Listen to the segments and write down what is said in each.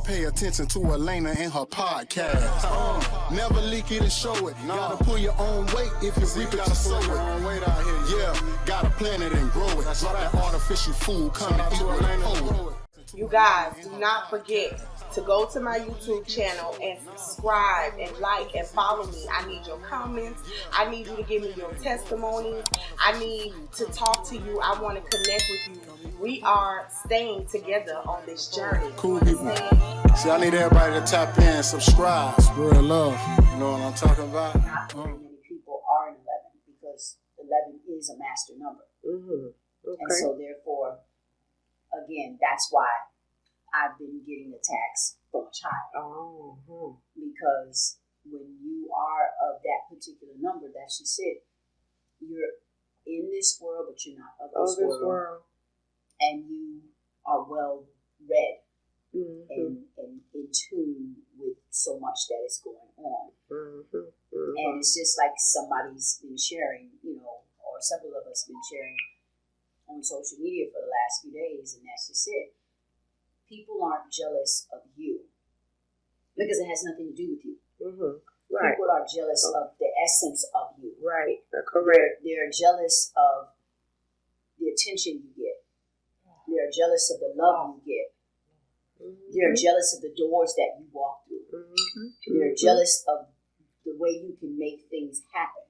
Pay attention to Elaina and her podcast. Never leak it and show it. Gotta pull your own weight if you reap it, you sow it. Yeah, gotta plant it and grow it. Drop that artificial food, come and eat with a poet. You guys, do not forget to go to my YouTube channel and subscribe and like and follow me. I need your comments. I need you to give me your testimonies. I need to talk to you. I want to connect with you. We are staying together on this journey. Cool people. See, I need everybody to tap in and subscribe. Spread love. You know what I'm talking about? Not very many people are in 11 because 11 is a master number. Mm-hmm. Okay. And so therefore, again, that's why I've been getting attacks from a child. Because when you are of that particular number that she said, you're in this world, but you're not of this world. And you are well read and in tune with so much that is going on. And it's just like somebody's been sharing, or several of us been sharing on social media for the last few days, and that's just it. People aren't jealous of you because it has nothing to do with you. Right. People are jealous of the essence of you. Right. Correct. They're jealous of the attention you get. They're jealous of the love you get. They're jealous of the doors that you walk through. They're jealous of the way you can make things happen.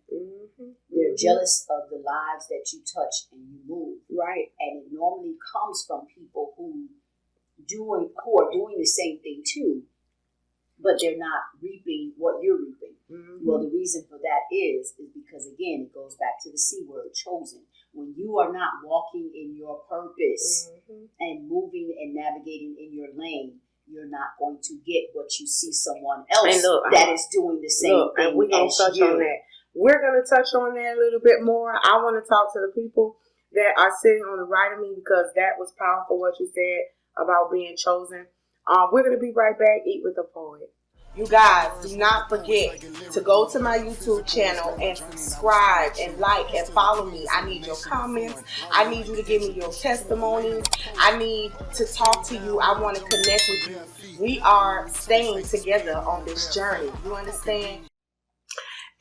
They're jealous of the lives that you touch and you move. Right. And it normally comes from people who are doing the same thing too, but they're not reaping what you're reaping. Well, the reason for that is because, again, it goes back to the C word, chosen. When you are not walking in your purpose and moving and navigating in your lane, you're not going to get what you see someone else that is doing the same thing. And we're going to touch on that. We're going to touch on that a little bit more. I want to talk to the people that are sitting on the right of me because that was powerful what you said about being chosen. We're going to be right back. Eat with the Poet. You guys, do not forget to go to my YouTube channel and subscribe and like and follow me. I need your comments. I need you to give me your testimonies. I need to talk to you. I want to connect with you. We are staying together on this journey. You understand?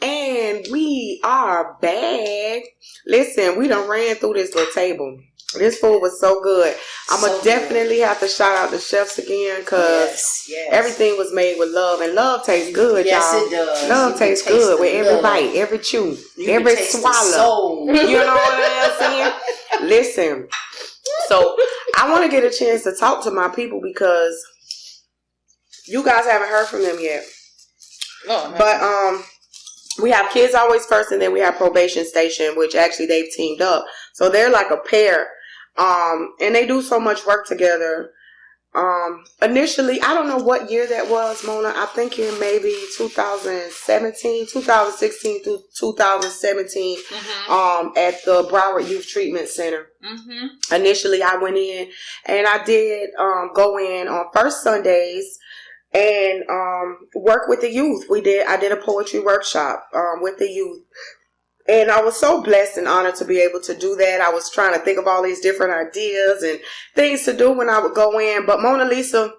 And we are back. Listen, we done ran through this little table. This food was so good. I'm going to definitely have to shout out the chefs again because everything was made with love. And love tastes good, y'all. Yes, it does. Love tastes good with every bite, every chew, every swallow. You know what I'm saying? Listen. So, I want to get a chance to talk to my people because you guys haven't heard from them yet. But, we have Kids Always First and then we have Probation Station, which actually they've teamed up. So they're like a pair. And they do so much work together. Initially, I don't know what year that was, Mona. I think in maybe 2016 through 2017 at the Broward Youth Treatment Center. Initially, I went in and I did go in on first Sundays and work with the youth. I did a poetry workshop with the youth. And I was so blessed and honored to be able to do that. I was trying to think of all these different ideas and things to do when I would go in. But Mona Lisa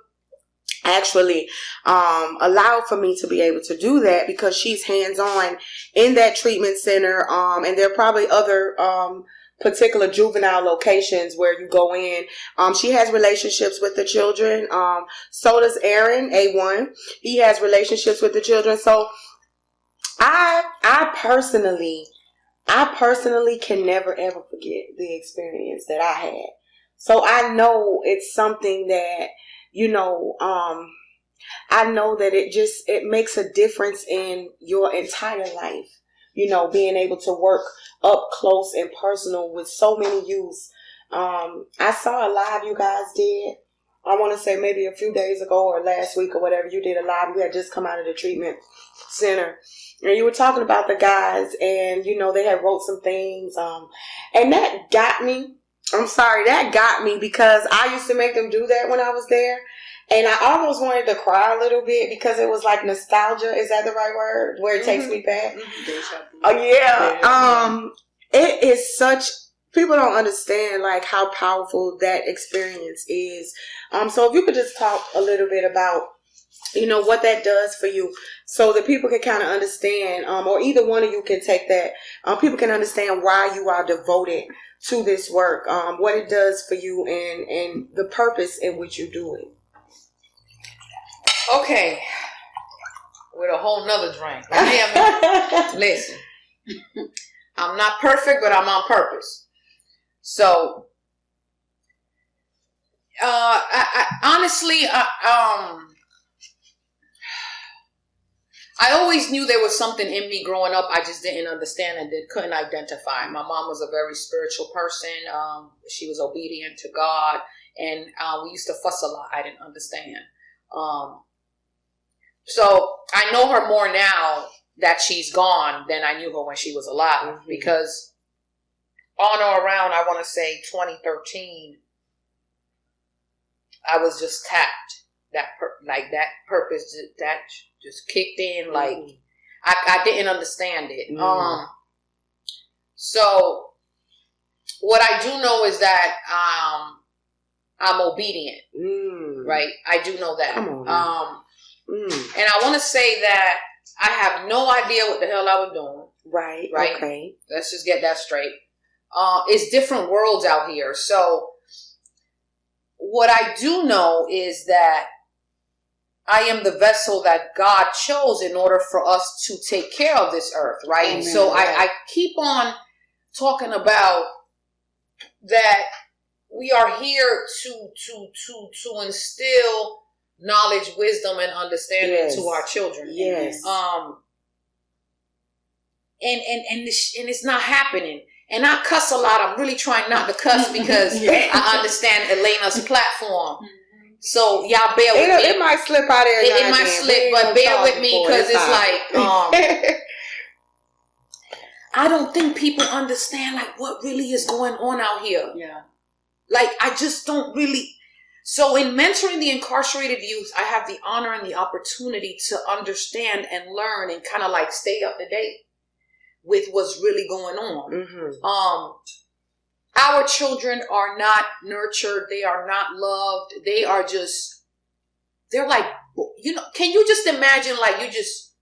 actually allowed for me to be able to do that because she's hands-on in that treatment center. And there are probably other particular juvenile locations where you go in. She has relationships with the children. So does Aaron, A1. He has relationships with the children. So I personally can never ever forget the experience that I had. So I know it's something that, I know that it makes a difference in your entire life. Being able to work up close and personal with so many youths. I saw a live you guys did. I want to say maybe a few days ago or last week or whatever. You did a live. You had just come out of the treatment center. And you were talking about the guys and, they had wrote some things. And that got me. I'm sorry, that got me because I used to make them do that when I was there. And I almost wanted to cry a little bit because it was like nostalgia. Is that the right word? Where it takes me back? Oh, yeah. It is such people don't understand like how powerful that experience is. So if you could just talk a little bit about, you know, what that does for you, so that people can kind of understand, or either one of you can take that. People can understand why you are devoted to this work, what it does for you, and the purpose in which you do it. Okay, with a whole nother drink. Listen, I'm not perfect, but I'm on purpose. So, I honestly, I always knew there was something in me growing up. I just didn't understand and couldn't identify. My mom was a very spiritual person. She was obedient to God, and we used to fuss a lot. I didn't understand. So I know her more now that she's gone than I knew her when she was alive, because on or around, I want to say 2013, I was just tapped. That purpose that just kicked in. Like I didn't understand it. So what I do know is that I'm obedient. Right? I do know that. Come on, and I want to say that I have no idea what the hell I was doing. Right. Okay. Let's just get that straight. It's different worlds out here. So what I do know is that I am the vessel that God chose in order for us to take care of this earth, right? Amen. So I keep on talking about that we are here to instill knowledge, wisdom, and understanding to our children. Yes. And it's not happening. And I cuss a lot. I'm really trying not to cuss because I understand Elaina's platform. So y'all bear with me. It might slip out there. It might slip, but bear with me because it's like I don't think people understand like what really is going on out here. Yeah. Like I just don't really. So in mentoring the incarcerated youth, I have the honor and the opportunity to understand and learn and kind of like stay up to date with what's really going on. Our children are not nurtured. They are not loved. They are just, they're like, you know, can you just imagine like you just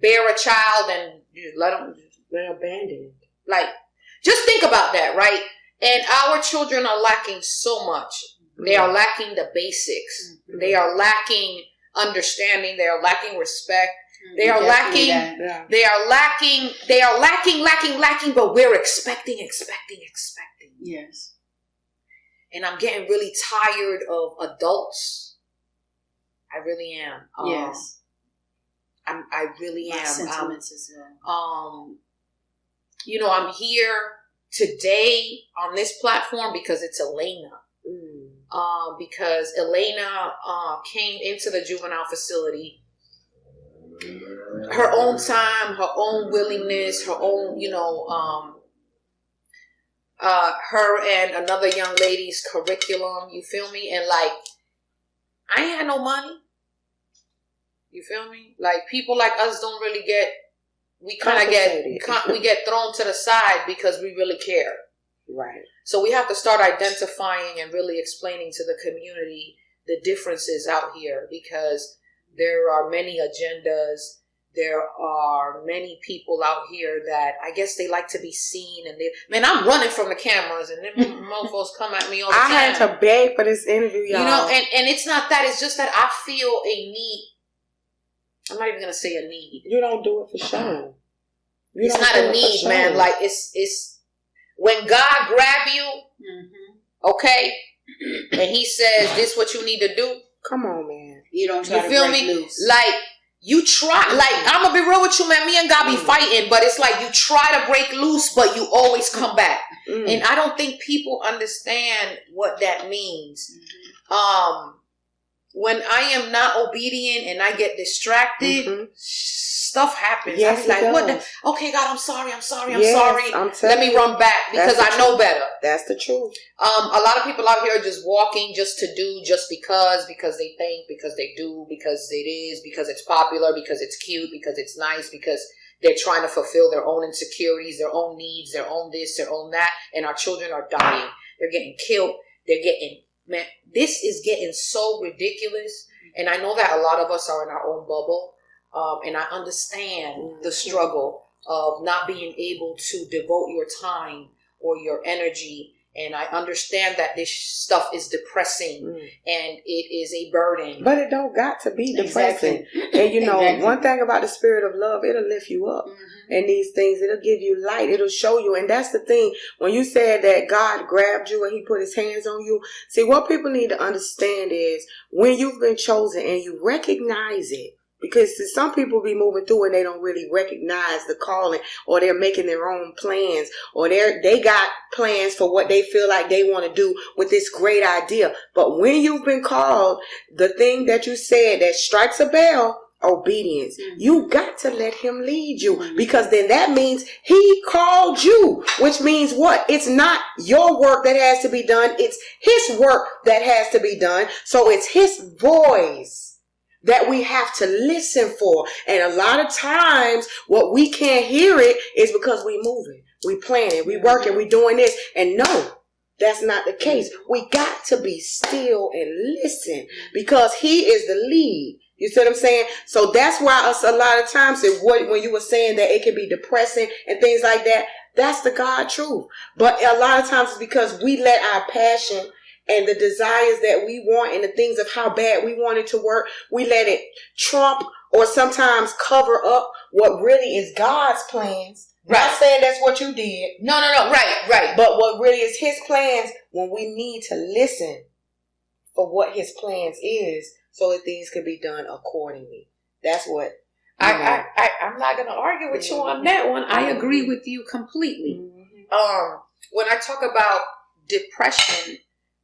bear a child and you let them, they're abandoned. Like, just think about that, right? And our children are lacking so much. They are lacking the basics. They are lacking understanding. They are lacking respect. They are lacking, they are lacking, but we're expecting. Yes. And I'm getting really tired of adults. I really am. Yes. I really am. Sentiments as well. You know, I'm here today on this platform because it's Elaina. Because Elaina came into the juvenile facility. Her own time, her own willingness, her own, you know, her and another young lady's curriculum, you feel me? And like, I ain't had no money. You feel me? Like, people like us don't really get, we kind of get thrown to the side because we really care. Right. So we have to start identifying and really explaining to the community the differences out here, because there are many agendas. There are many people out here that I guess they like to be seen, and I'm running from the cameras, and them mofos come at me all the time. I had to beg for this interview, y'all. You know, and it's not that. It's just that I feel a need. I'm not even gonna say a need. You don't do it for show. It's not a need, man. Like it's when God grab you, okay, and He says, "This is what you need to do." Come on, man. You don't try to feel break me? loose. Like, you try, like, I'm gonna be real with you, man. Me and God be fighting, but it's like you try to break loose, but you always come back. And I don't think people understand what that means. When I am not obedient and I get distracted, stuff happens. Yes, I be like, it what does. okay, God, I'm sorry. Yes, Let me run back because I know better. That's the truth. A lot of people out here are just walking just to do, just because they think, because they do, because it is, because it's popular, because it's cute, because it's nice, because they're trying to fulfill their own insecurities, their own needs, their own this, their own that, and our children are dying. They're getting killed. Man, this is getting so ridiculous. And I know that a lot of us are in our own bubble. And I understand the struggle of not being able to devote your time or your energy. And I understand that this stuff is depressing and it is a burden. But it don't got to be depressing. Exactly. And you know, one thing about the spirit of love, it'll lift you up. And these things, it'll give you light. It'll show you. And that's the thing. When you said that God grabbed you and he put his hands on you. See, what people need to understand is when you've been chosen and you recognize it. Because some people be moving through and they don't really recognize the calling, or they're making their own plans, or they got plans for what they feel like they want to do with this great idea. But when you've been called, the thing that you said that strikes a bell, obedience. You got to let him lead you, because then that means he called you, which means what? It's not your work that has to be done. It's his work that has to be done. So it's his voice that we have to listen for. And a lot of times what we can't hear it is because we moving, we planning, we working, we doing this. And no, that's not the case. We got to be still and listen, because he is the lead. You see what I'm saying? So that's why us a lot of times, when you were saying that it can be depressing and things like that, that's the God truth. But a lot of times it's because we let our passion and the desires that we want and the things of how bad we want it to work, we let it trump or sometimes cover up what really is God's plans. Right. Not saying that's what you did. No. Right. But what really is his plans, when we need to listen for what his plans is, so that things can be done accordingly. That's what. I'm not going to argue with you on that one. I agree with you completely. When I talk about depression,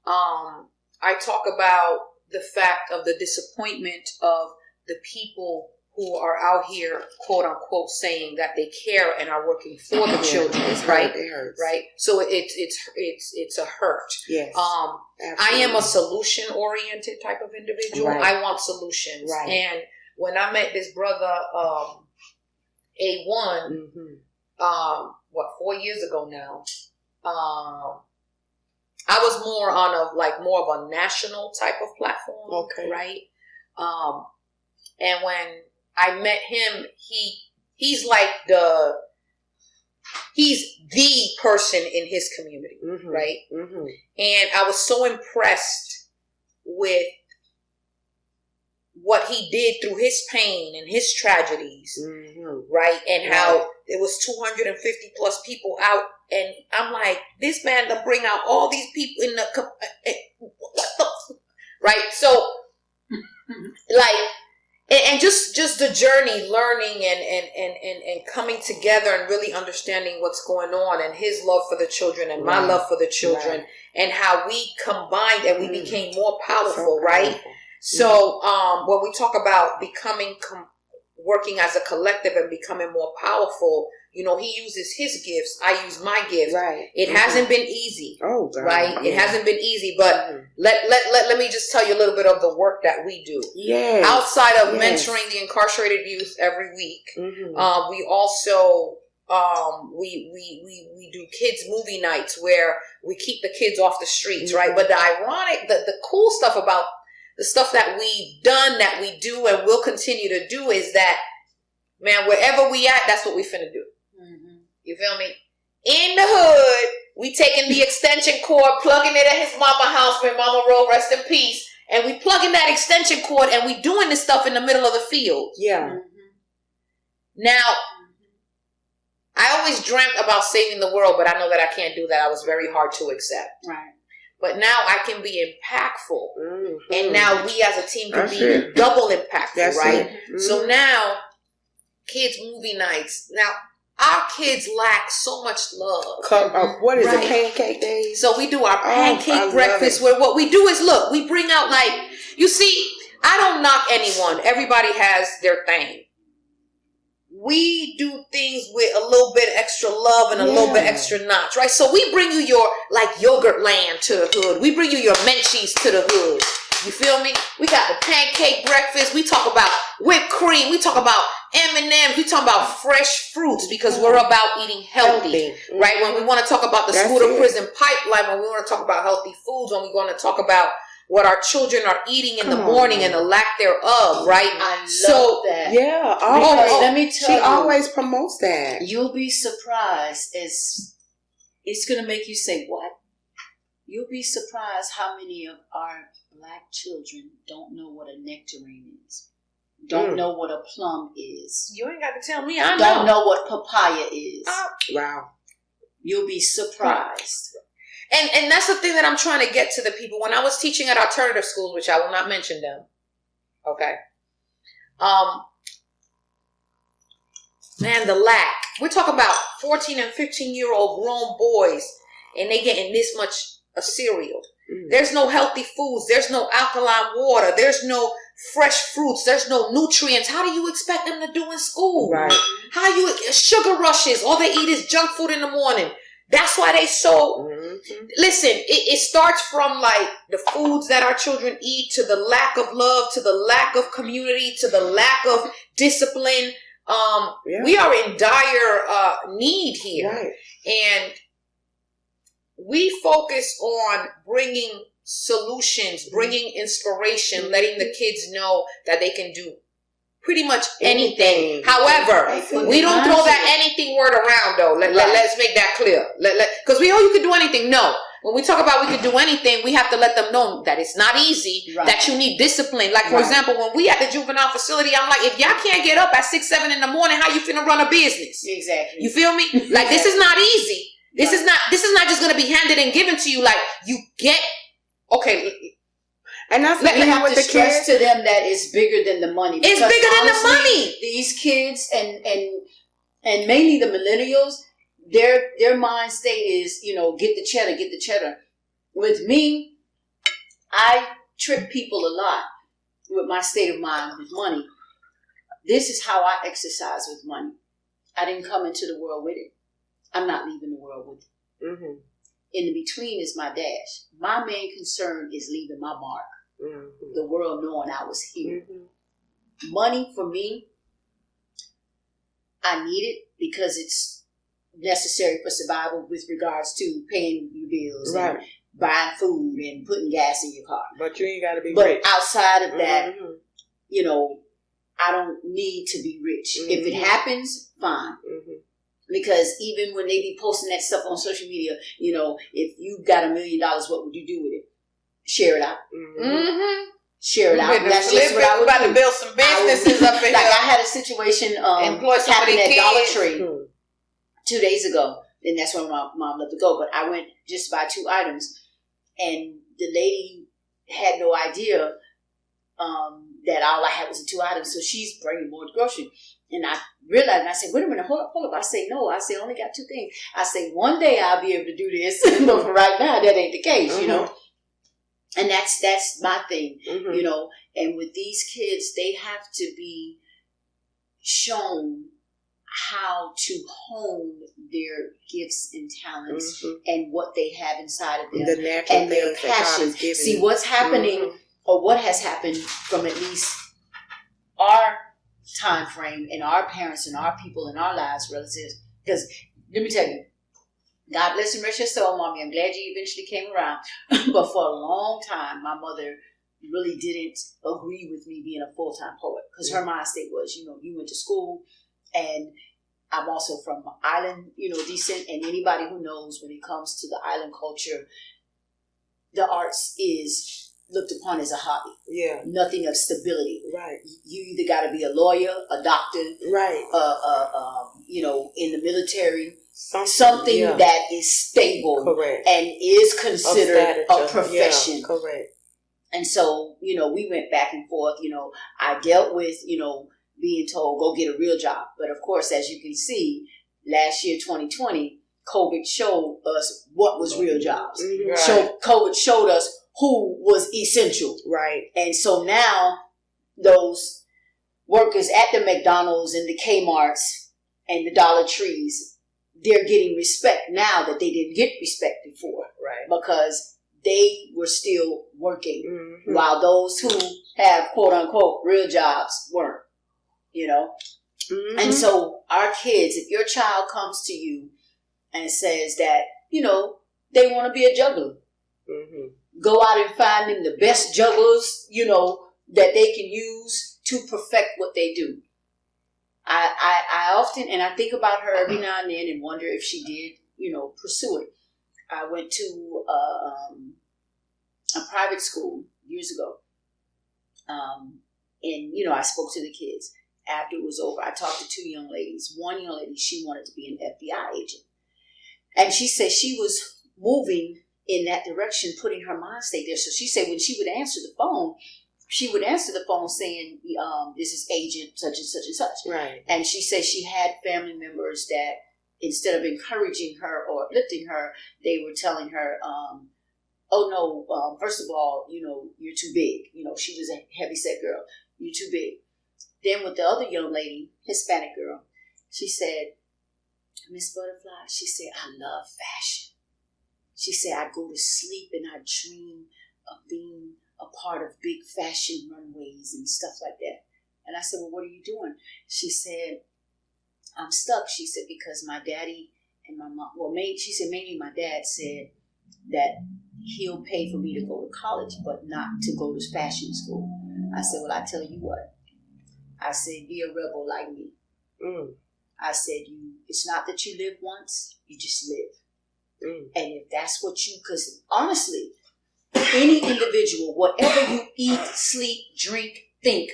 I talk about the fact of the disappointment of the people who are out here, quote unquote, saying that they care and are working for the children, right? It hurts. Right. So it's a hurt. Yes. I am a solution oriented type of individual. Right. I want solutions. Right. And when I met this brother, A1, 4 years ago now, I was more on more of a national type of platform. Okay. Right. And when I met him, he's the person in his community, right? And I was so impressed with what he did through his pain and his tragedies, right? And how there was 250 plus people out, and I'm like, this man to bring out all these people in the right? So and just the journey, learning and coming together and really understanding what's going on, and his love for the children and my love for the children, and how we combined and we became more powerful, right? So when we talk about working as a collective and becoming more powerful, he uses his gifts. I use my gifts. Right. It hasn't been easy. Oh, God. Right. It hasn't been easy, but let me just tell you a little bit of the work that we do. Yes. Outside of mentoring the incarcerated youth every week, we also we do kids movie nights where we keep the kids off the streets, right? But the cool stuff about the stuff that we've done, that we do, and will continue to do is that, man, wherever we at, that's what we finna do. You feel me? In the hood, we taking the extension cord, plugging it at his mama house where Mama Roll, rest in peace, and we plugging that extension cord and we doing this stuff in the middle of the field. Yeah. Now, I always dreamt about saving the world, but I know that I can't do that. I was very hard to accept. Right. But now I can be impactful. And now we as a team can be double impactful, right? So now, kids movie nights. Now, our kids lack so much love. What is it, pancake days? So we do our pancake breakfast, where what we do is, look, we bring out you see, I don't knock anyone. Everybody has their thing. We do things with a little bit extra love and a little bit extra notch, right? So we bring you your yogurt land to the hood. We bring you your Menchie's to the hood. You feel me? We got the pancake breakfast. We talk about whipped cream. We talk about M&Ms. We talk about fresh fruits because we're about eating healthy. Right? When we want to talk about the school to prison pipeline, when we want to talk about healthy foods, when we want to talk about what our children are eating in the morning and the lack thereof, right? I love that. Yeah. Let me tell you. She always promotes that. You'll be surprised. It's going to make you say, what? You'll be surprised how many of our Black children don't know what a nectarine is. Don't know what a plum is. You ain't got to tell me. I don't know what papaya is. Wow. You'll be surprised. And that's the thing that I'm trying to get to the people. When I was teaching at alternative schools, which I will not mention them, okay? Man, the lack. We're talking about 14 and 15-year-old grown boys, and they getting this much of cereal. There's no healthy foods. There's no alkaline water. There's no fresh fruits. There's no nutrients. How do you expect them to do in school? Right. Sugar rushes. All they eat is junk food in the morning. That's why they listen, it starts from like the foods that our children eat, to the lack of love, to the lack of community, to the lack of discipline. We are in dire need here. Right. And we focus on bringing solutions, bringing inspiration, letting the kids know that they can do pretty much anything. However, we don't throw that anything word around, though. Let's make that clear. Because you can do anything. No. When we talk about we can do anything, we have to let them know that it's not easy, that you need discipline. Like, for example, when we at the juvenile facility, I'm like, if y'all can't get up at 6, 7 in the morning, how you finna run a business? Exactly. You feel me? Like, this is not easy. This is not just going to be handed and given to you. Like, you get, okay. And that's what we have to stress to them, that it's bigger than the money. It's bigger than the money. These kids and mainly the millennials, their mind state is, get the cheddar, get the cheddar. With me, I trick people a lot with my state of mind with money. This is how I exercise with money. I didn't come into the world with it. I'm not leaving the world with it. Mm-hmm. In the between is my dash. My main concern is leaving my mark. Mm-hmm. The world knowing I was here. Mm-hmm. Money for me, I need it because it's necessary for survival with regards to paying your bills and buying food and putting gas in your car. But you ain't got to be rich. But outside of that, I don't need to be rich. Mm-hmm. If it happens, fine. Mm-hmm. Because even when they be posting that stuff on social media, if you got $1 million, what would you do with it? Share it out. Mm-hmm. Share it out. That's just what I would do. To build some businesses up in here. Like I had a situation happening at Dollar Tree 2 days ago. And that's when my mom let it go. But I went just to buy 2 items. And the lady had no idea that all I had was the 2 items. So she's bringing more grocery. And I realized, and I said, wait a minute, hold up. I say, no. I say, I only got 2 things. I say, one day I'll be able to do this. But for right now, that ain't the case, And that's my thing, And with these kids, they have to be shown how to hone their gifts and talents and what they have inside of them. The natural and their passion. See, what's happening or what has happened from at least our time frame and our parents and our people in our lives, relatives, because let me tell you, God bless and rest your soul, Mommy. I'm glad you eventually came around. But for a long time, my mother really didn't agree with me being a full-time poet because her mind state was, you went to school, and I'm also from island, descent, and anybody who knows when it comes to the island culture, the arts is looked upon as a hobby. Yeah. Nothing of stability. Right. You either got to be a lawyer, a doctor, right, in the military. Something that is stable, correct, and is considered a profession. Yeah, correct. And so, we went back and forth. I dealt with, being told, go get a real job. But of course, as you can see, last year, 2020, COVID showed us what was real jobs. Mm-hmm. Right. COVID showed us who was essential. Right. And so now those workers at the McDonald's and the Kmarts and the Dollar Trees, they're getting respect now that they didn't get respect before. Right. Because they were still working while those who have quote unquote real jobs weren't, you know? And so our kids, if your child comes to you and says that, you know, they want to be a juggler, go out and find them the best jugglers, you know, that they can use to perfect what they do. I often, and I think about her every now and then and wonder if she did, you know, pursue it. I went to a private school years ago. And, you know, I spoke to the kids. After it was over, I talked to two young ladies. One young lady, she wanted to be an FBI agent. And she said she was moving in that direction, putting her mind state there. So she said when she would answer the phone, she would answer the phone saying, this is agent such and such and such. Right. And she said she had family members that instead of encouraging her or uplifting her, they were telling her, oh no, first of all, you know, you're too big. You know, she was a heavyset girl. You're too big. Then with the other young lady, Hispanic girl, she said, Miss Butterfly, she said, I love fashion. She said, I go to sleep and I dream of being a part of big fashion runways and stuff like that. And I said, well, what are you doing? She said, I'm stuck. She said, because my daddy and my mom, she said mainly my dad said that he'll pay for me to go to college, but not to go to fashion school. I said, well, I tell you what. I said, be a rebel like me. I said, it's not that you live once, you just live. And if that's what because honestly, any individual, whatever you eat, sleep, drink, think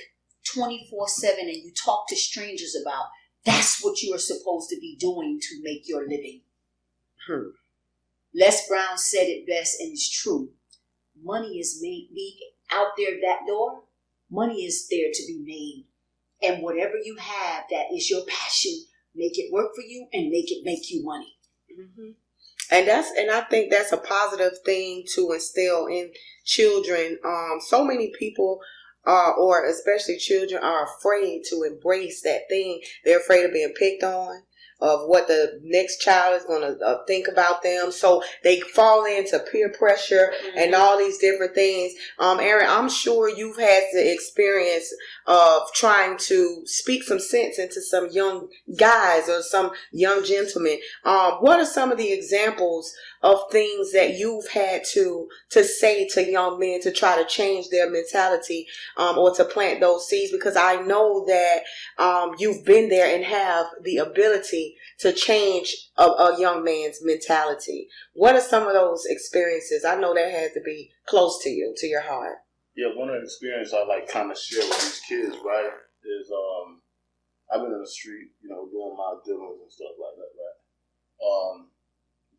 24/7 and you talk to strangers about, that's what you are supposed to be doing to make your living. Les Brown said it best, and it's true. Money is made out there that door. Money is there to be made. And whatever you have that is your passion, make it work for you and make it make you money. And I think that's a positive thing to instill in children. So many people or especially children are afraid to embrace that thing. They're afraid of being picked on, of what the next child is going to think about them. So they fall into peer pressure and all these different things. Aaron, I'm sure you've had the experience of trying to speak some sense into some young guys or some young gentlemen. What are some of the examples of things that you've had to say to young men to try to change their mentality or to plant those seeds? Because I know that you've been there and have the ability to change a young man's mentality. What are some of those experiences? I know that had to be close to you, to your heart. Yeah, one of the experiences I like kind of share with these kids, right, is I've been in the street, you know, doing my dealings and stuff like that, right?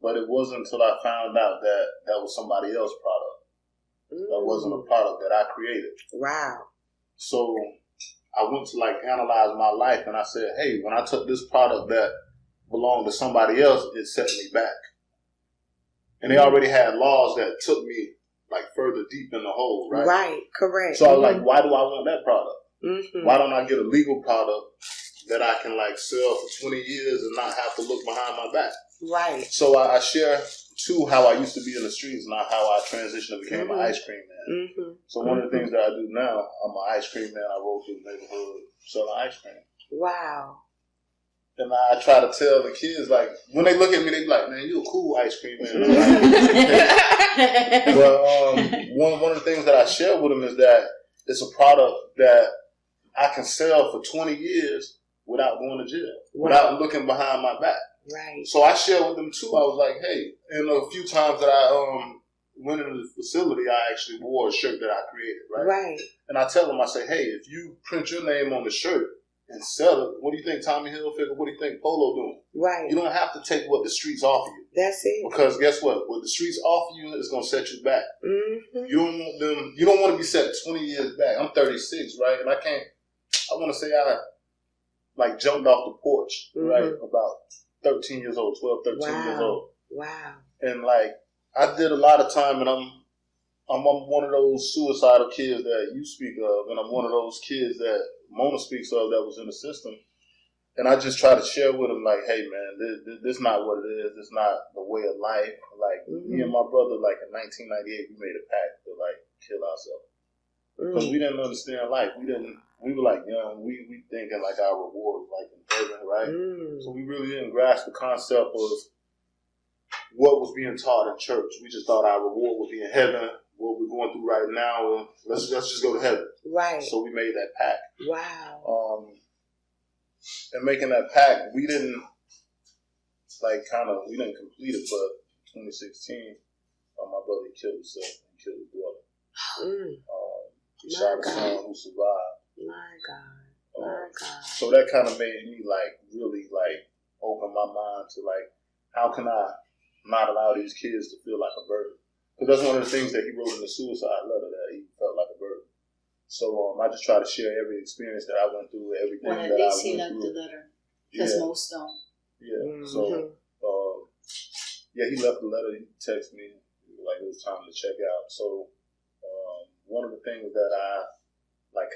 But it wasn't until I found out that that was somebody else's product. That wasn't a product that I created. Wow. So I went to like analyze my life, and I said, hey, when I took this product that belonged to somebody else, it set me back. And they already had laws that took me like further deep in the hole, right? Right, correct. So I was like, why do I want that product? Why don't I get a legal product that I can like sell for 20 years and not have to look behind my back? Right. So I share too how I used to be in the streets, not how I transitioned and became an ice cream man. So one of the things that I do now, I'm an ice cream man. I roll through the neighborhood selling ice cream. Wow. And I try to tell the kids, like, when they look at me, they be like, man, you a cool ice cream man. But one of the things that I share with them is that it's a product that I can sell for 20 years without going to jail, without looking behind my back. Right. So I share with them too. I was like, hey, and a few times that I went into the facility, I actually wore a shirt that I created, right? Right. And I tell them, I say, hey, if you print your name on the shirt and sell it, what do you think Tommy Hilfiger, what do you think Polo doing? Right. You don't have to take what the streets offer you. That's it. Because guess what? What the streets offer you is going to set you back. You don't want them. You don't want to be set 20 years back. I'm 36, right? And I want to say I like jumped off the porch, right? About 13 years old, 12, 13 years old. Wow. And like, I did a lot of time, and I'm one of those suicidal kids that you speak of, and I'm one of those kids that Mona speaks of that was in the system. And I just try to share with them, like, hey, man, this not what it is. This not the way of life. Like, me and my brother, like, in 1998, we made a pact to, like, kill ourselves. Because we didn't understand life. We were, like, young. We thinking, like, our reward was, like, in heaven, right? So we really didn't grasp the concept of what was being taught in church. We just thought our reward would be in heaven. What we're going through right now, let's just go to heaven. Right. So we made that pact. Wow. And making that pact, we didn't complete it, but 2016, my brother killed himself and killed his daughter. He shot his son who survived. My God. So that kind of made me really open my mind to how can I not allow these kids to feel like a burden? Because that's one of the things that he wrote in the suicide letter, that he felt like a burden. So I just try to share every experience that I went through, everything that I went through. Well, at least he left the letter, because most don't. Yeah. So he left the letter. He texted me it was time to check out. So one of the things that I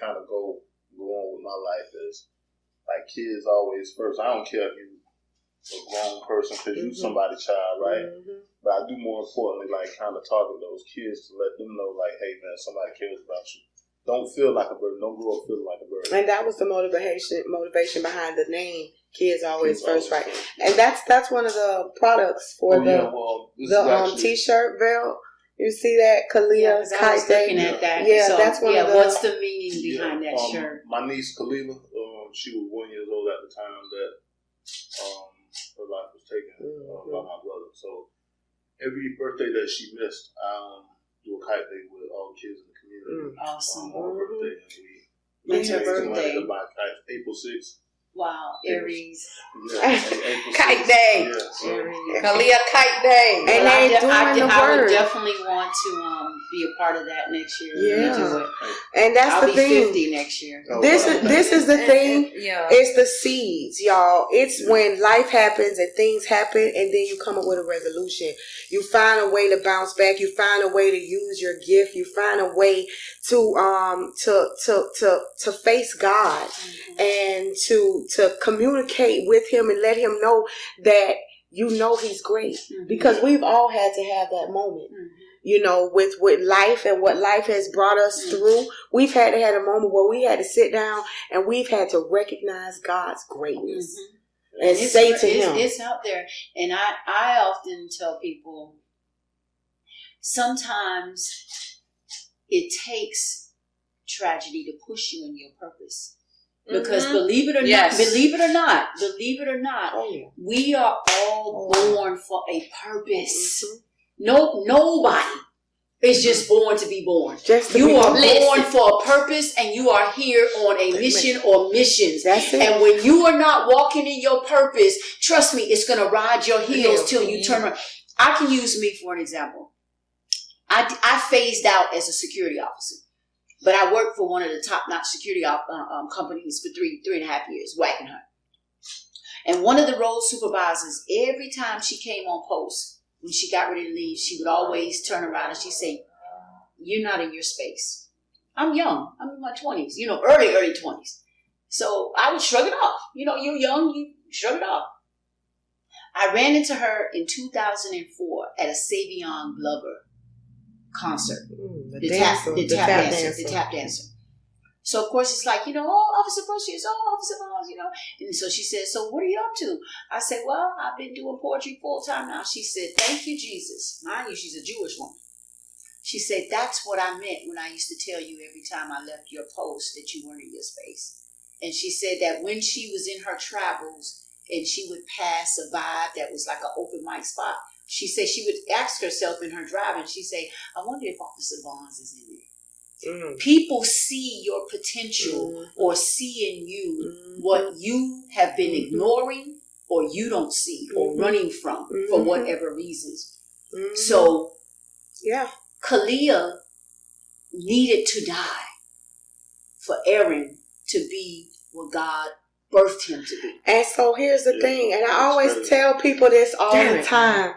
kind of go on with my life is kids always first. I don't care if you a grown person because you're somebody's child, right? But I do more importantly kind of target those kids to let them know hey man, somebody cares about you. Don't feel like a burden. Don't grow up feeling like a burden. And that was the motivation behind the name. Kids always first, right? And that's one of the products for the t-shirt veil. You see that Kalia Kite Day? Looking at that. Yeah, so, that's one of the. What's the meaning behind that shirt? My niece Kalila, she was 1 year old at the time that her life was taken by my brother. So every birthday that she missed, I do a kite day with all the kids in the community. Awesome. On her birthday, and when's her birthday? April 6th. Wow, Aries. Kite Day. Kalia Kite Day. And I would definitely want to be a part of that next year. Yeah. And that's I'll the be thing. 50 next year. This is the thing. It's the seeds, y'all. It's when life happens and things happen, and then you come up with a resolution. You find a way to bounce back. You find a way to use your gift. You find a way to face God and to communicate with him and let him know that he's great. Because we've all had to have that moment. With life and what life has brought us through, we've had to have a moment where we had to sit down and we've had to recognize God's greatness and say to him. It's out there. And I often tell people, sometimes it takes tragedy to push you in your purpose. Because believe it or not, we are all born for a purpose. Nobody is just born to be born. You are born for a purpose, and you are here on a mission or missions. That's it. And when you are not walking in your purpose, trust me, it's going to ride your heels till you turn around. I can use me for an example. I phased out as a security officer. But I worked for one of the top-notch security companies for 3.5 years, Wackenhut. And one of the road supervisors, every time she came on post, when she got ready to leave, she would always turn around and she'd say, "You're not in your space." I'm young. I'm in my 20s, early 20s. So I would shrug it off. You're young, you shrug it off. I ran into her in 2004 at a Savion Glover concert. The tap dancer. So of course it's Officer Brooks, Officer Barnes, And so she said, "So what are you up to?" I said, "Well, I've been doing poetry full time now." She said, "Thank you, Jesus." Mind you, she's a Jewish woman. She said, "That's what I meant when I used to tell you every time I left your post that you weren't in your space." And she said that when she was in her travels and she would pass a vibe that was like an open mic spot, she said she would ask herself in her driving, she'd say, "I wonder if Officer Barnes is in there." People see your potential or see in you what you have been ignoring or you don't see or running from for whatever reasons. So, Kalia needed to die for Aaron to be what God birthed him to be. And so here's the thing, and I always tell people this all the time.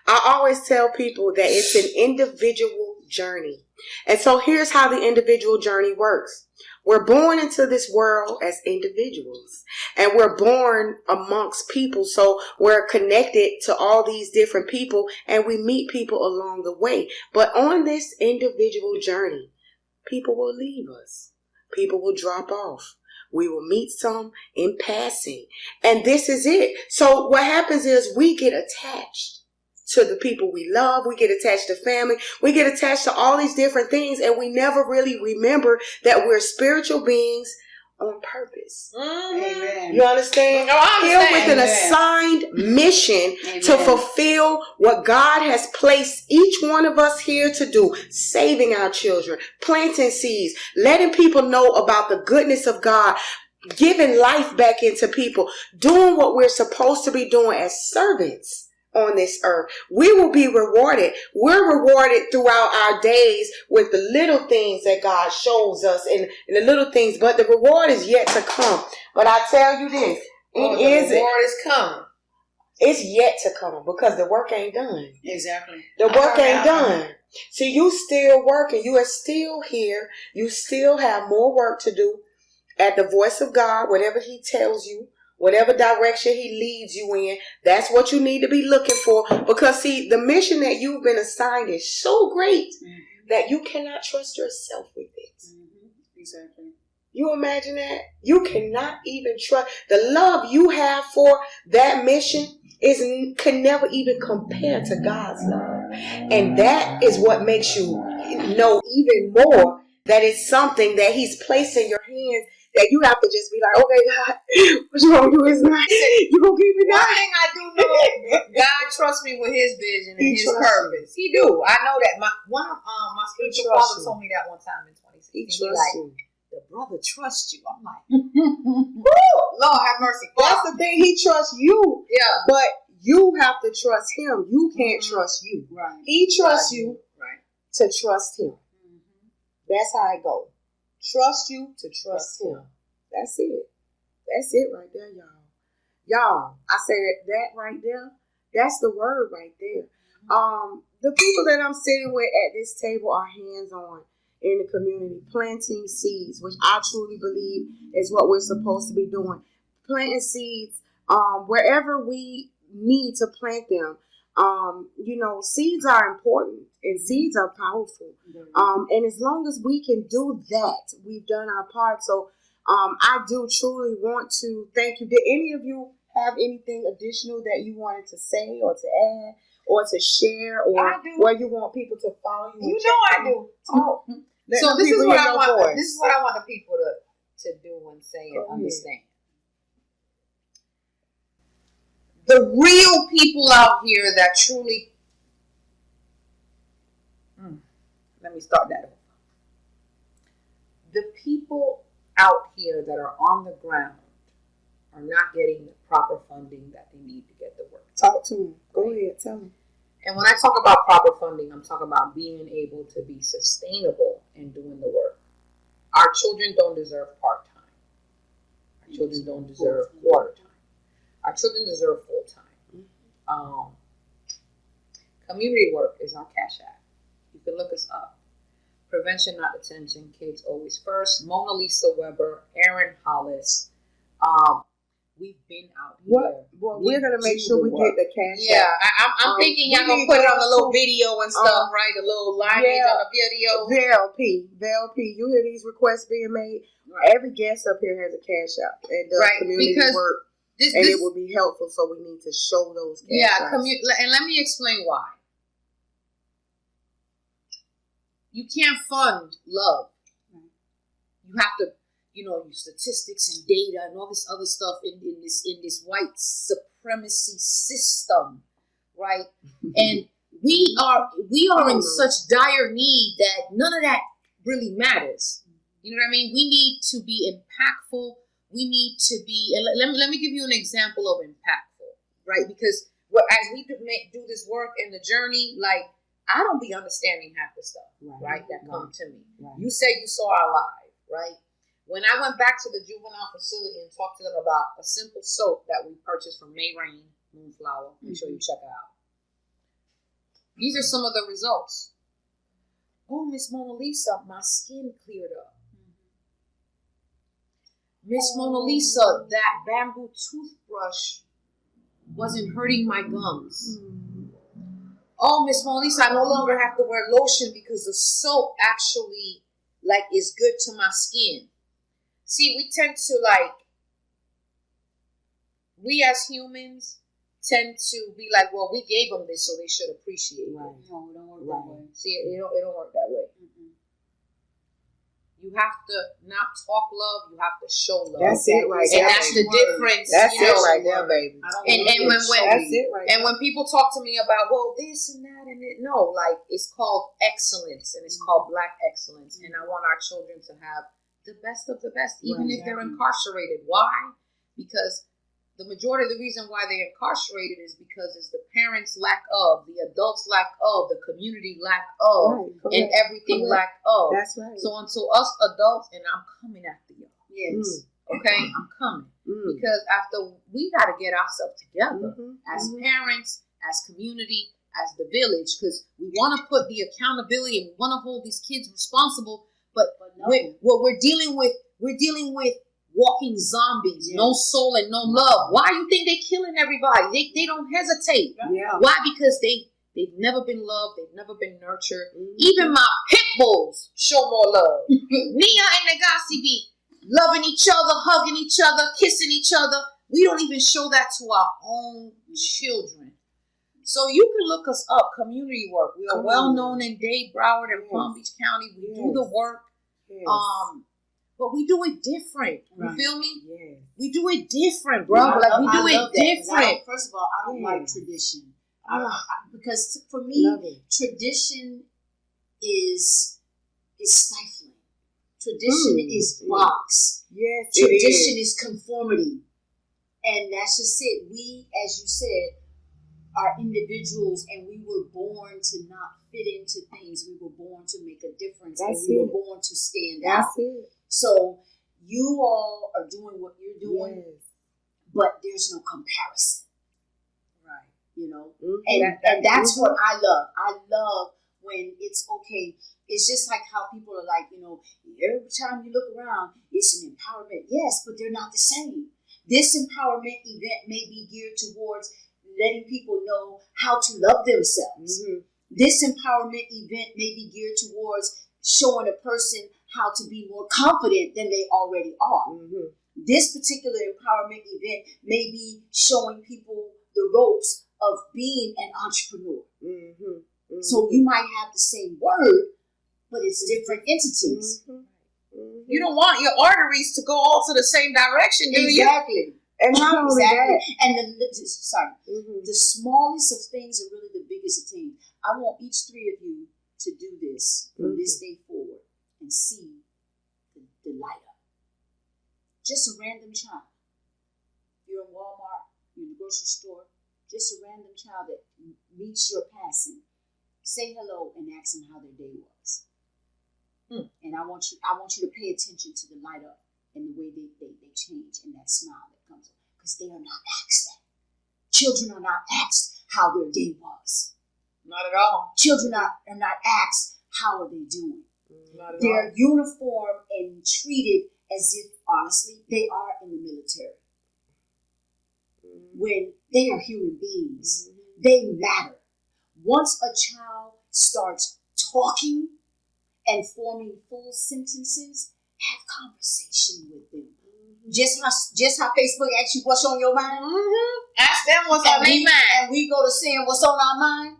I always tell people that it's an individual journey. And so here's how the individual journey works. We're born into this world as individuals, and we're born amongst people. So we're connected to all these different people, and we meet people along the way. But on this individual journey, people will leave us. People will drop off. We will meet some in passing. And this is it. So what happens is we get attached to the people we love. We get attached to family. We get attached to all these different things. And we never really remember that we're spiritual beings on purpose. Amen. You understand? No, I understand. Here with an assigned mission to fulfill what God has placed each one of us here to do. Saving our children, planting seeds, letting people know about the goodness of God, giving life back into people, doing what we're supposed to be doing as servants on this earth. We will be rewarded. We're rewarded throughout our days with the little things that God shows us and the little things, but the reward is yet to come. But I tell you this, the reward is coming. It's yet to come because the work ain't done. Exactly. The work ain't done. See, you still working. You are still here. You still have more work to do at the voice of God, whatever he tells you. Whatever direction he leads you in, that's what you need to be looking for. Because, see, the mission that you've been assigned is so great that you cannot trust yourself with it. Exactly. You imagine that? You cannot even trust. The love you have for that mission can never even compare to God's love. And that is what makes you know even more that it's something that he's placed in your hands. That you have to just be like, okay, God, what you gonna do is not. You gonna keep me down. One thing I do know, God trusts me with his vision and his purpose. He do. I know that. My spiritual father told me that one time in 2016. He trusts you. The brother trusts you. I'm like, Lord have mercy. That's the thing. He trusts you. Yeah. But you have to trust him. You can't trust you. Right. He trusts you Right. to trust him. That's how it goes. Trust you to trust him. That's it. That's it right there, y'all. Y'all, I said that right there. That's the word right there. The people that I'm sitting with at this table are hands-on in the community, planting seeds, which I truly believe is what we're supposed to be doing. Planting seeds wherever we need to plant them. Seeds are important and seeds are powerful. And as long as we can do that, we've done our part. So I do truly want to thank you. Did any of you have anything additional that you wanted to say or to add or to share or where you want people to follow you? You know I do. Oh. So this is what I want. This is what I want the people to do and say and understand. The real people out here that truly, let me start that over. The people out here that are on the ground are not getting the proper funding that they need to get the work. Talk to them. Go ahead, tell them. And when I talk about proper funding, I'm talking about being able to be sustainable in doing the work. Our children don't deserve part-time. Our children don't deserve quarter-time. Our children deserve full-time. Community work is our cash app. You can look us up. Prevention, not attention. Kids always first. Mona Lisa Weber, Aaron Hollis. We've been out here. Well, we're gonna make sure we get the cash. Yeah, I'm thinking y'all gonna put it on the little video and stuff, right? The little lineage on the video. VLP. You hear these requests being made? Right. Every guest up here has a cash out and does community work, and it will be helpful. So we need to show those cash outs. And let me explain why. You can't fund love. You have to. Your statistics and data and all this other stuff in this white supremacy system, right? And we are in such dire need that none of that really matters. You know what I mean? We need to be impactful. We need to be. And let me give you an example of impactful, right? Because as we do this work and the journey, like I don't be understanding half the stuff, right? That come to me. Right. You said you saw our live, right? When I went back to the juvenile facility and talked to them about a simple soap that we purchased from May Rain, Moonflower, make sure you check it out. These are some of the results. oh, Miss Mona Lisa, my skin cleared up. Miss Mona Lisa, that bamboo toothbrush wasn't hurting my gums. Oh, Miss Mona Lisa, I no longer have to wear lotion because the soap actually is good to my skin. See, we tend to we as humans tend to be like, well, we gave them this, so they should appreciate it. No, it don't work that way. See, it don't work that way. You have to not talk love. You have to show love. That's it right there. And that's the difference. That's it right there, baby. And when people talk to me about, well, this and that and it, no, it's called excellence and it's called Black excellence. And I want our children to have the best of the best, even if they're incarcerated. Why? Because the majority of the reason why they're incarcerated is because it's the parents' lack of, the adults' lack of, the community lack of, and everything lack of. That's right. So until us adults, and I'm coming after y'all. Yes. Okay, I'm coming. Because after we got to get ourselves together as parents, as community, as the village, because we want to put the accountability and we want to hold these kids responsible. But no. What we're dealing with walking zombies, no soul and no love. Why do you think they killing everybody? They don't hesitate. Yeah. Why? Because they've never been loved. They've never been nurtured. Even my pit bulls show more love. Nia and Nagasi be loving each other, hugging each other, kissing each other. We don't even show that to our own children. So you can look us up, community work. We are well known in Dade, Broward, and Palm Beach County. We do the work. But we do it different. You feel me? Yes. We do it different, bro. We do it different. First of all, I don't like tradition. Because for me, tradition is stifling. Tradition is box. Yes, tradition is conformity. And that's just it. We, as you said, are individuals, and we were born to not fit into things. We were born to make a difference. We were born to stand out. So you all are doing what you're doing, but there's no comparison. Right. You know? And that's what I love. I love when it's okay. It's just like how people are like, every time you look around, it's an empowerment. Yes, but they're not the same. This empowerment event may be geared towards letting people know how to love themselves. This empowerment event may be geared towards showing a person how to be more confident than they already are. This particular empowerment event may be showing people the ropes of being an entrepreneur. So you might have the same word, but it's different entities. You don't want your arteries to go all to the same direction, do you? Exactly. And not only that, and the smallest of things are really the biggest of things. I want each three of you to do this from this day forward and see the light up. Just a random child. You're in Walmart, you're in the grocery store, just a random child that meets your passing. Say hello and ask them how their day was. And I want you to pay attention to the light up and the way they change and that smile that comes up. Because they are not asked that. Children are not asked how their day was. Not at all. Children are not asked how are they doing. Not at They're all. uniformed and treated as if, honestly, they are in the military. When they are human beings, they matter. Once a child starts talking and forming full sentences, have conversation with them. Just how Facebook asks you what's on your mind. Ask them what's on their mind. And we go to saying what's on our mind.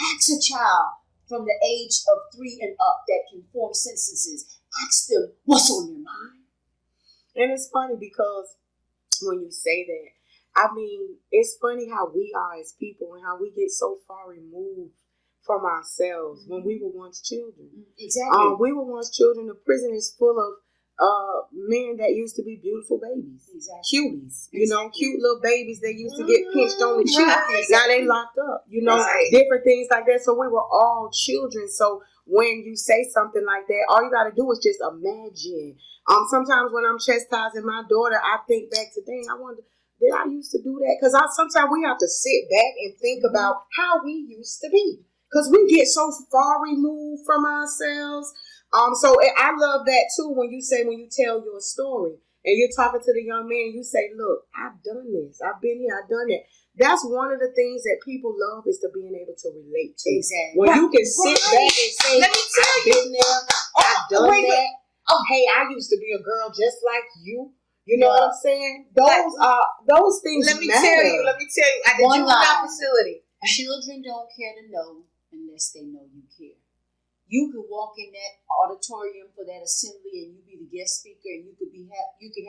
Ask a child from the age of 3 and up that can form sentences. Ask them what's on their mind. And it's funny because when you say that, it's funny how we are as people and how we get so far removed from ourselves when we were once children. Exactly. We were once children. The prison is full of men that used to be beautiful babies. Exactly. Cuties. Cute little babies that used to get pinched on the cheek. Right. Now they locked up. Different things like that. So we were all children. So when you say something like that, all you got to do is just imagine. Sometimes when I'm chastising my daughter, I think back to things. I wonder, did I used to do that? Because sometimes we have to sit back and think about how we used to be. because we get so far removed from ourselves. So I love that too when you tell your story and you're talking to the young man, you say, look, I've done this. I've been here. I've done that. That's one of the things that people love is to being able to relate to. Exactly. When you can sit back and say, let me tell I've been there. I've done that. Oh, hey, I used to be a girl just like you. You know what I'm saying? Those things Let me matter. tell you, at the juvenile facility. Children don't care to know unless they know you care. You could walk in that auditorium for that assembly and you be the guest speaker and you could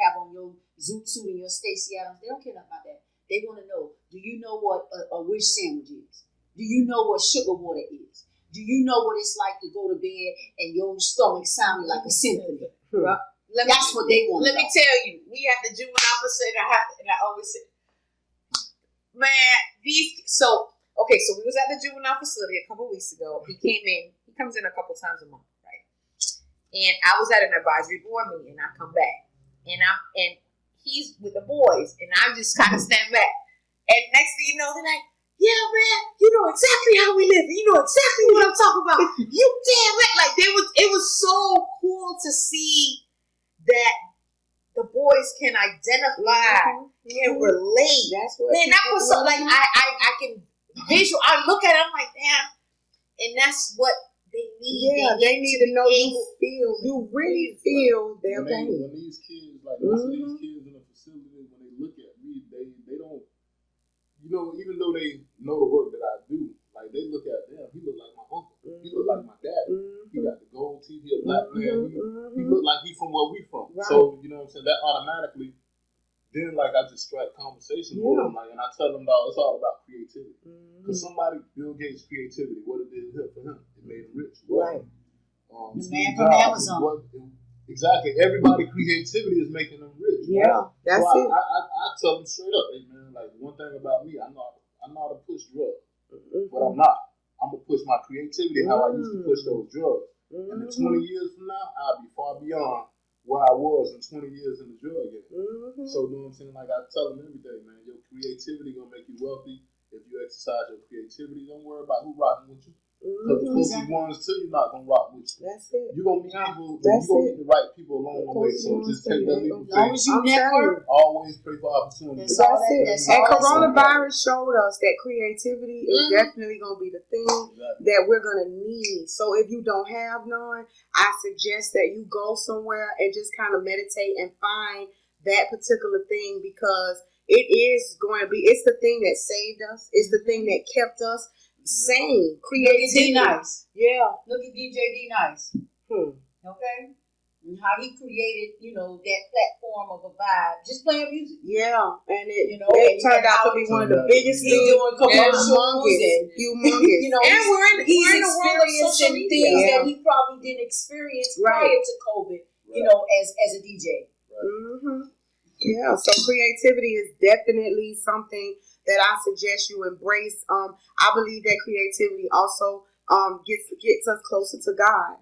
have on your zoot suit and your Stacey Adams. They don't care about that. They want to know, do you know what a wish sandwich is? Do you know what sugar water is? Do you know what it's like to go to bed and your stomach sounding like a symphony? Right? That's what they want. Let me tell you, we at the juvenile facility, I always say, man, so we was at the juvenile facility a couple weeks ago. He came in. He comes in a couple times a month, right? And I was at an advisory board meeting. I come back, and he's with the boys, and I just kind of stand back. And next thing you know, they're like, "Yeah, man, you know exactly how we live. You know exactly what I'm talking about. You damn right." Like it was so cool to see that the boys can identify, can relate. That's what. Man, that was so like I can visual. I look at it, I'm like, damn, and that's what they need. Yeah, they need to know you feel. You really feel their pain. When these kids, like most of these kids in the facility, when they look at me, they don't, even though they know the work that I do, like they look at them. He look like my uncle. He look like my dad. He got the gold teeth. He a black man. He look like he from where we from. Right. So you know what I'm saying. That automatically. Then, like, I just strike conversation with them, like, and I tell them, it's all about creativity. Because Bill Gates' creativity, what it did for him, it made him rich. Right. The man from Amazon. Exactly. Everybody creativity is making them rich. Yeah, right? that's it. I tell them straight up, hey, man, like, one thing about me, I'm not to push drugs. But I'm not. I'm going to push my creativity how I used to push those drugs. And in 20 years from now, I'll be far beyond where I was in 20 years in the drug game. So, you know what I'm saying? Like, I tell them every day, man, your creativity going to make you wealthy. If you exercise your creativity, don't worry about who rocking with you. Because the closest ones to you not going to rock with you. That's it. You're going to meet people, you're going to meet the right people along the way. So just take that leap of faith. As long as you network, always pray for opportunity. That's it. And coronavirus showed us that creativity is definitely going to be the thing that we're going to need. So if you don't have none, I suggest that you go somewhere and just kind of meditate and find that particular thing, because it is going to be, it's the thing that saved us. It's the thing that kept us sane. Creativity. Look at D Nice. Yeah. Look at DJ D Nice. Okay? And how he created, that platform of a vibe, just playing music. Yeah, and it turned out to be one of the biggest things. He's doing commercials humongous. And we're in the world of social experiencing media. things that he probably didn't experience prior to COVID. As a DJ. Yeah, so creativity is definitely something that I suggest you embrace. I believe that creativity also gets us closer to God,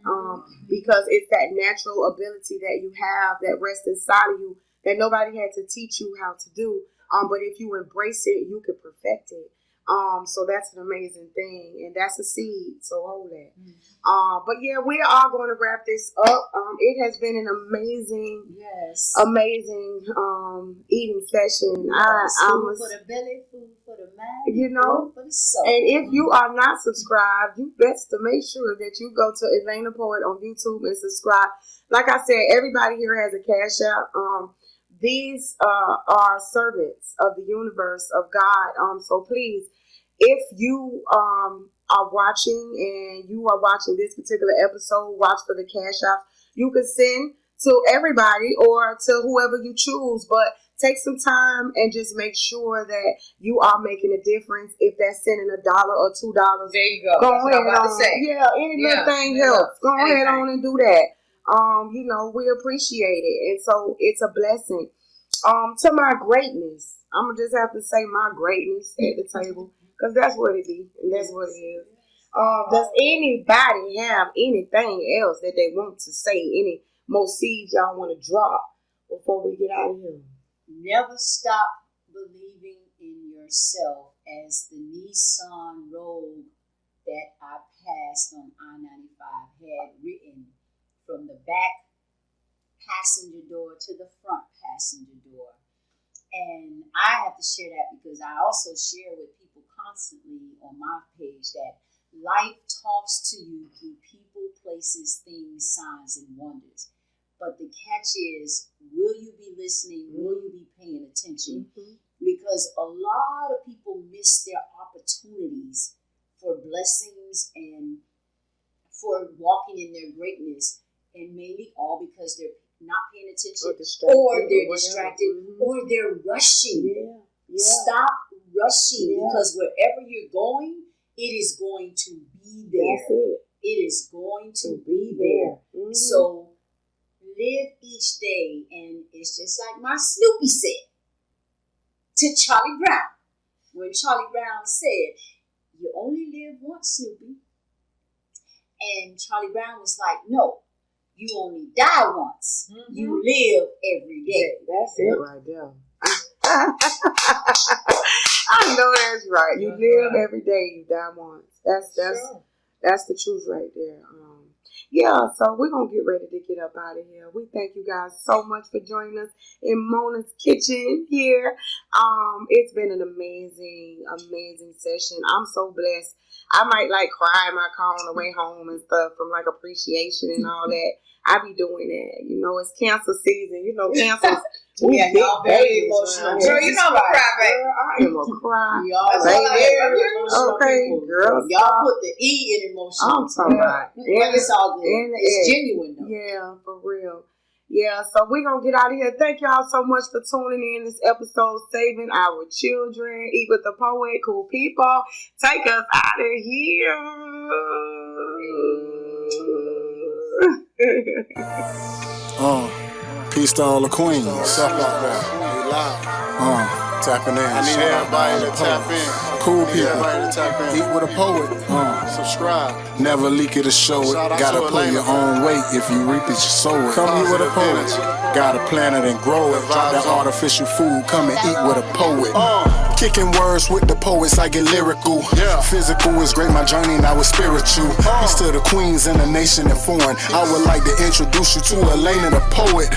because it's that natural ability that you have that rests inside of you that nobody had to teach you how to do. But if you embrace it, you can perfect it. So that's an amazing thing, and that's a seed. So hold that. But yeah, we are going to wrap this up. It has been an amazing eating session. Food for the belly, food for the mind, food for the soul. And if you are not subscribed, you best to make sure that you go to Elaina The Poet on YouTube and subscribe. Like I said, everybody here has a cash app. These are servants of the universe of God. So please, if you are watching and you are watching this particular episode, watch for the cash app. You can send to everybody or to whoever you choose, but take some time and just make sure that you are making a difference. If that's sending $1 or $2, there you go. Go that's ahead what I'm about on. to say. Yeah, any little thing helps. Go ahead on and do that. We appreciate it, and so it's a blessing. To my greatness, I'm gonna just have to say my greatness at the table, because that's what it be, and that's what it is. Does anybody have anything else that they want to say? Any more seeds y'all want to drop before we get out of here? Never stop believing in yourself. As the Nissan Rogue that I passed on I-95 had written from the back passenger door to the front passenger door. And I have to share that because I also share with people constantly on my page that life talks to you through people, places, things, signs, and wonders. But the catch is, will you be listening? Will you be paying attention? Because a lot of people miss their opportunities for blessings and for walking in their greatness, and maybe all because they're not paying attention, or they're distracted, or they're rushing. Stop rushing, because wherever you're going, it is going to be there. It is going to be there. So live each day, and it's just like my Snoopy said to Charlie Brown. When Charlie Brown said, "You only live once, Snoopy." And Charlie Brown was like, "No, you only die once. You live every day." That's it right there. I know that's right. You live every day, you die once. That's the truth right there. So we're gonna get ready to get up out of here. We thank you guys so much for joining us in Mona's kitchen here. It's been an amazing session. I'm so blessed. I might cry in my car on the way home and stuff from appreciation and all that. I be doing that. It's cancer season. Cancer. Y'all very emotional. Girl, you know I'm a cry, baby. I am a cry. Y'all okay, girl. Y'all put the E in emotion. I'm talking about. But it's all good. It's genuine, though. Yeah, for real. Yeah, so we're going to get out of here. Thank y'all so much for tuning in this episode, Saving Our Children. Eat with the Poet. Cool people. Take us out of here. Peace to all the queens. What's up out there? We live. Tapping in. I need everybody to tap in. Cool people. Eat with a Poet. Subscribe. Never leak it or show it. Gotta pull your own weight. If you reap it, you sow it. Come eat with a Poet. Gotta plant it and grow it. Drop that artificial food. Come and eat with a Poet. Kicking words with the poets, I get lyrical. Physical is great, my journey now is spiritual. Peace to the queens in the nation and foreign. I would like to introduce you to Elaina The Poet.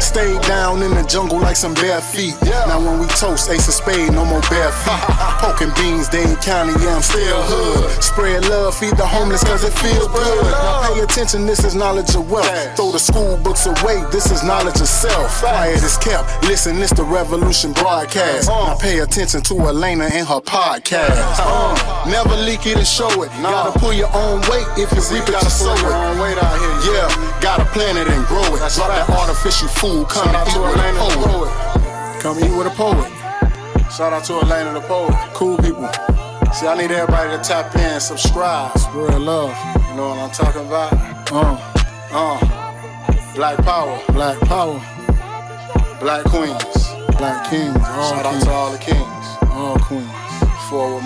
Stayed down in the jungle like some bare feet. Now when we toast, ace of spade, no more bare feet. Poking beans, Dane County, yeah, I'm still hood. Spread love, feed the homeless cause it feels good. Now pay attention, this is knowledge of wealth. Throw the school books away, this is knowledge of self. Quiet is kept, listen, this the Revolution broadcast. Now pay attention to Elaina and her podcast. Never leak it and show it. Gotta pull your own weight if you reap it, you sow it. Yeah, gotta plant it and grow it. Drop that artificial food, come and eat with a Poet. Come eat with a Poet. Shout out to Elaina The Poet. Cool people. See, I need everybody to tap in, subscribe, spread love. You know what I'm talking about? Black power, black power. Black queens, black kings. Shout out to all the kings, all queens. Forward